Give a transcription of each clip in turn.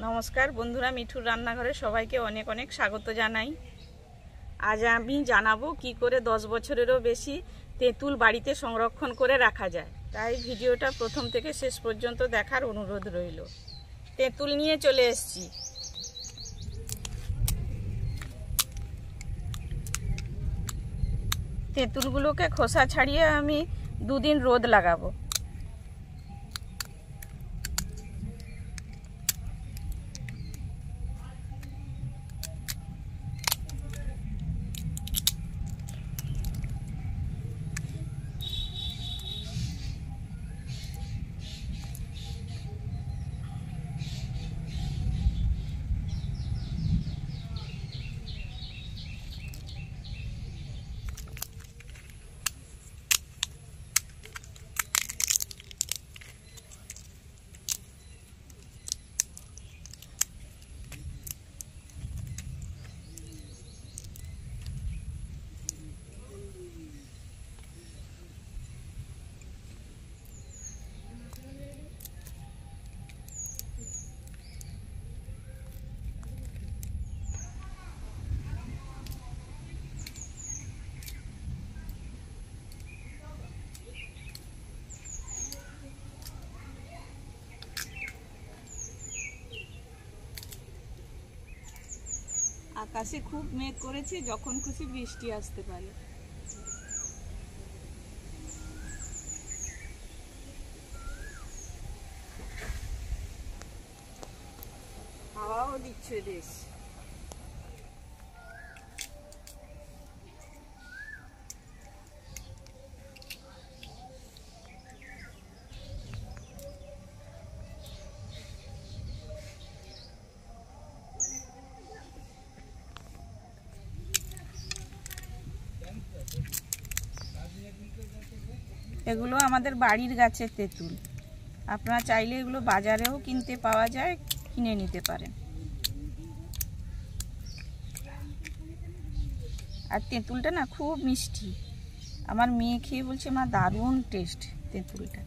নমস্কার বন্ধুরা, মিঠুর রান্নাঘরে সবাইকে অনেক অনেক স্বাগত জানাই। আজ আমি জানাবো কি করে 10 বছরেরও বেশি তেঁতুল বাড়িতে সংরক্ষণ করে রাখা যায়। তাই ভিডিওটা প্রথম থেকে শেষ পর্যন্ত দেখার অনুরোধ রইল। তেঁতুল নিয়ে চলে এসেছি। তেঁতুলগুলোকে খোসা ছাড়িয়ে আমি 2 দিন রোদ লাগাবো। আকাশে খুব মেঘ করেছে, যখন খুশি বৃষ্টি আসতে পারে। হাওয়াও দিচ্ছে বেশ। এগুলো আমাদের বাড়ির গাছের তেঁতুল। আপনারা চাইলে এগুলো বাজারেও কিনতে পাওয়া যায়, কিনে নিতে পারেন। আর তেঁতুলটা না খুব মিষ্টি। আমার মেয়ে খেয়ে বলছে, মা দারুণ টেস্ট তেঁতুলটা।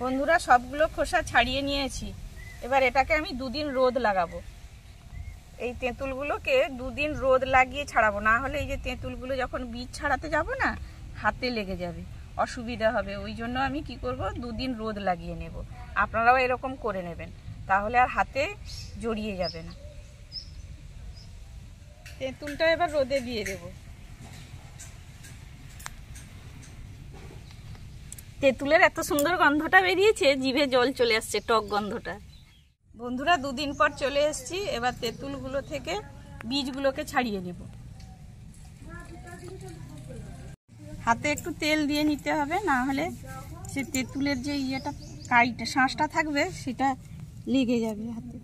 বন্ধুরা, সবগুলো খোসা ছাড়িয়ে নিয়েছি। এবার এটাকে আমি 2 দিন রোদ লাগাবো। এই তেঁতুলগুলোকে 2 দিন রোদ লাগিয়ে ছাড়াবো, না হলে এই যে তেঁতুলগুলো যখন বীজ ছাড়াতে যাব না, হাতে লেগে যাবে, অসুবিধা হবে। ওই জন্য আমি কি করব, 2 দিন রোদ লাগিয়ে নেব। আপনারাও এরকম করে নেবেন, তাহলে আর হাতে জড়িয়ে যাবে না। তেঁতুলটা এবার রোদে দিয়ে দেবো। তেঁতুলের এত সুন্দর গন্ধটা বেরিয়েছে, জিভে জল চলে আসছে, টক গন্ধটা। বন্ধুরা, 2 দিন পর চলে এসেছি। এবার তেঁতুলগুলো থেকে বীজগুলোকে ছাড়িয়ে নেব। হাতে একটু তেল দিয়ে নিতে হবে, না হলে সে তেঁতুলের যে কাইটা শাঁসটা থাকবে, সেটা লেগে যাবে হাতে।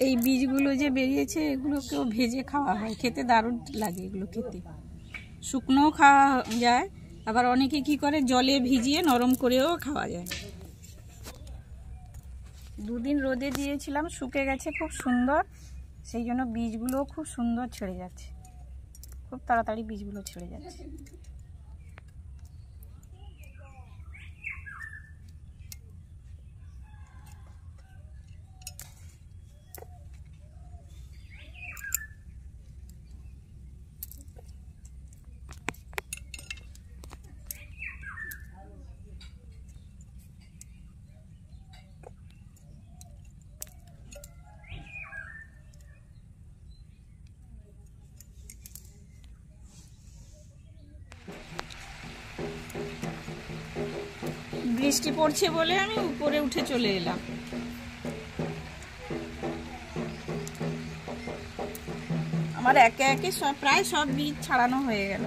এই বীজগুলো যে বেরিয়েছে এগুলোকেও ভেজে খাওয়া হয়, খেতে দারুণ লাগে এগুলো খেতে। শুকনোও খাওয়া যায়, আবার অনেকে কি করে জলে ভিজিয়ে নরম করেও খাওয়া যায়। দুদিন রোদে দিয়েছিলাম, শুকে গেছে খুব সুন্দর, সেই জন্য বীজগুলোও খুব সুন্দর ছেড়ে যাচ্ছে, খুব তাড়াতাড়ি বীজগুলো ছেড়ে যাচ্ছে। বৃষ্টি পড়ছে বলে আমি উপরে উঠে চলে এলাম। আমার একে একে প্রায় সব বীজ ছাড়ানো হয়ে গেল।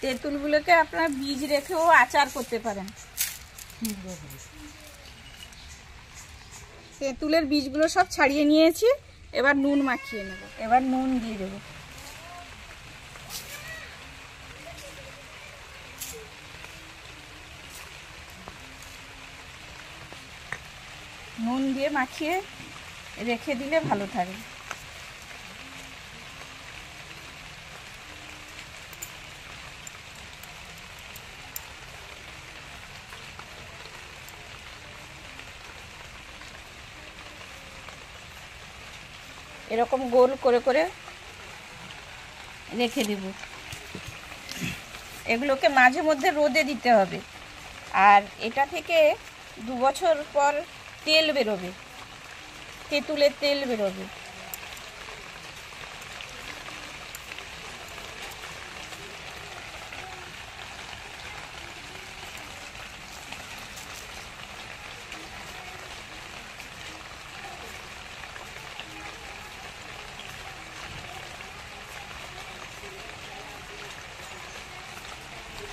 তেঁতুলগুলোকে আপনারা বীজ রেখেও আচার করতে পারেন। তেঁতুলের বীজগুলো সব ছাড়িয়ে নিয়েছি, এবার নুন মাখিয়ে নেব। এবার নুন দিয়ে দেব। নুন দিয়ে মাখিয়ে রেখে দিলে ভালো থাকবে। এরকম গোল করে করে রেখে দেব। এগুলোকে মাঝে মধ্যে রোদে দিতে হবে। আর এটা থেকে 2 বছর পর তেল বেরোবে, তেঁতুলের তেল বেরোবে।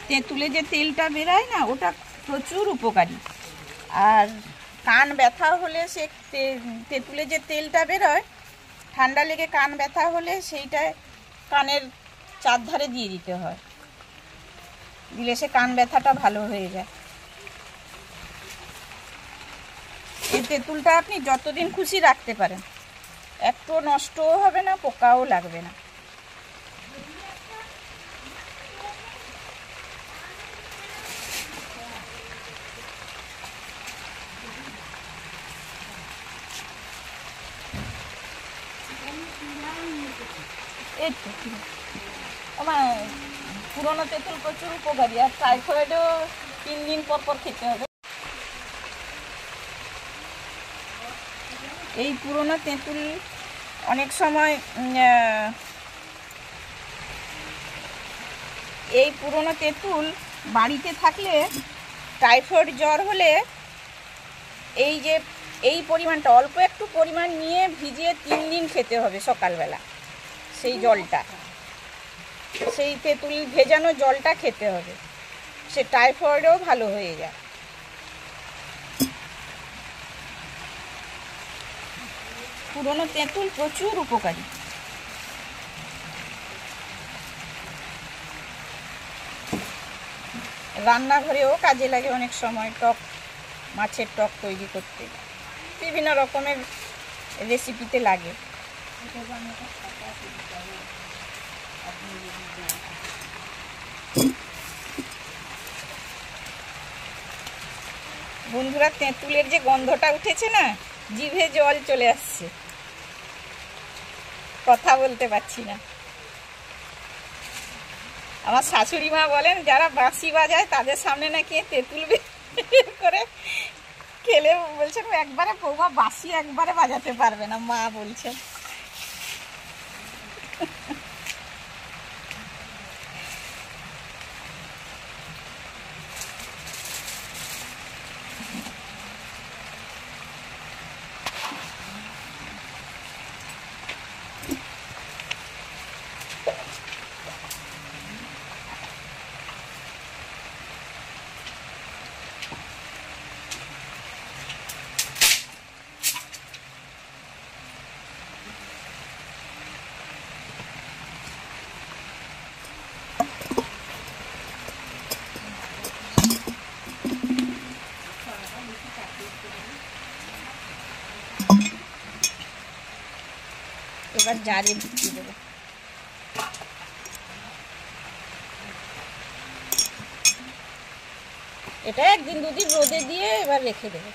তেঁতুলে যে তেলটা বেরোয় না, ওটা প্রচুর উপকারী। আর কান ব্যথা হলে সে তেঁতুলে যে তেলটা বেরোয়, ঠান্ডা লেগে কান ব্যথা হলে সেইটা কানের চারধারে দিয়ে দিতে হয়, দিলে সে কান ব্যথাটা ভালো হয়ে যায়। এই তেঁতুলটা আপনি যতদিন খুশি রাখতে পারেন, একটু নষ্টও হবে না, পোকাও লাগবে না। এই তো আমার পুরোনো তেঁতুল প্রচুর উপকারী, আর টাইফয়েডও 3 দিন পর পর খেতে হবে। এই পুরোনো তেঁতুল অনেক সময় এই পুরোনো তেঁতুল বাড়িতে থাকলে টাইফয়েড জ্বর হলে এই পরিমাণটা অল্প একটু পরিমাণ নিয়ে ভিজিয়ে 3 দিন খেতে হবে সকালবেলা। সেই জলটা, সেই তেঁতুল ভেজানো জলটা খেতে হবে, সে টাইফয়েডও ভালো হয়ে যায়। পুরোনো তেঁতুল প্রচুর উপকারী। রান্নাঘরেও কাজে লাগে অনেক সময়, টক মাছের টক তৈরি করতে, বিভিন্ন রকমের রেসিপিতে লাগে। বন্ধুরা, তেঁতুলের যে গন্ধটা উঠেছে না, জিভে জল চলে আসছে, কথা বলতে পারছি না। আমার শাশুড়ি মা বলেন, যারা বাঁশি বাজায় তাদের সামনে নাকি তেঁতুল বের করে খেলে বলছেন একবারে বৌমা বাঁশি একবারে বাজাতে পারবে না, মা বলছেন। এবার জারে দিয়ে দেবো। এটা একদিন দুদিন রোদে দিয়ে এবার রেখে দেবো।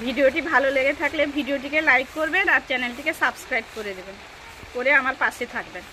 ভিডিওটি ভালো লেগে থাকলে ভিডিওটিকে লাইক করবেন আর চ্যানেলটিকে সাবস্ক্রাইব করে দেবেন, করে আমার পাশে থাকবেন।